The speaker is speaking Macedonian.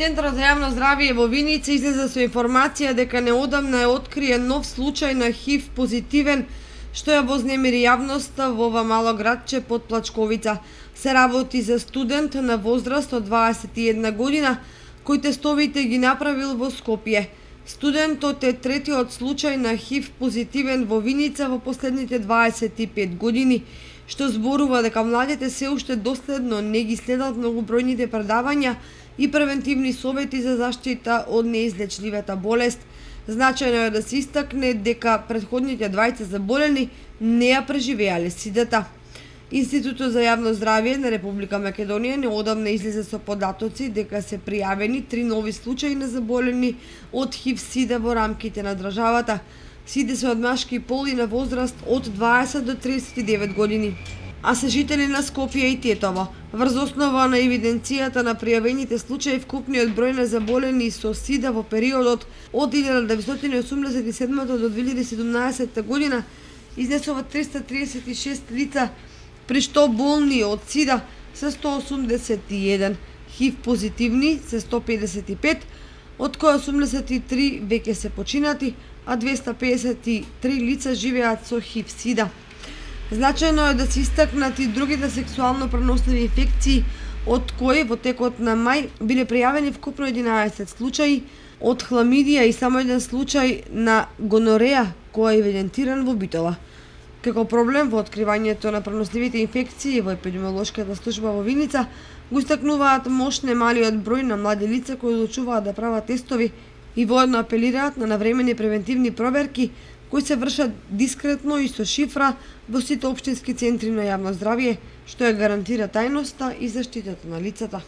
Центарот за јавно здравје во Виница излезе со информација дека неодамна е откриен нов случај на ХИВ позитивен, што ја вознемири јавноста во ова мало градче под Плачковица. Се работи за студент на возраст од 21 година, кој тестовите ги направил во Скопје. Студентот е третиот случај на ХИВ позитивен во Виница во последните 25 години, што зборува дека младите се уште доследно не ги следат многобројните предавања и превентивни совети за заштита од неизлечливата болест. Значајно е да се истакне дека претходните двајца заболени не ја преживеале сидата. Институтот за јавно здравје на Република Македонија неодамна излезе со податоци дека се пријавени 3 нови случаи на заболени од ХИВ-сида во рамките на државата. Сите се од машки пол и на возраст од 20 до 39 години, а се жители на Скопје и Тетово. Врз основа на евиденцијата на пријавените случаи, вкупниот број на заболени со СИДА во периодот од 1987 до 2017 година изнесува 336 лица, при што болни од СИДА се 181, ХИВ позитивни се 155, од кои 83 веќе се починати, а 253 лица живеат со ХИВ-сида. Значајно е да се истакнат и другите сексуално преносливи инфекции, од кои во текот на мај биле пријавени вкупно 11 случаи од хламидија и само еден случај на гонореја кој е евидентиран во Битола. Како проблем во откривањето на преносливите инфекции во епидемиолошката служба во Виница го истакнуваат мошне малиот број на млади лица кои одлучуваат да прават тестови и воедно апелираат на навремени превентивни проверки кои се вршат дискретно и со шифра во сите општински центри на јавно здравје, што ја гарантира тајноста и заштитата на лицата.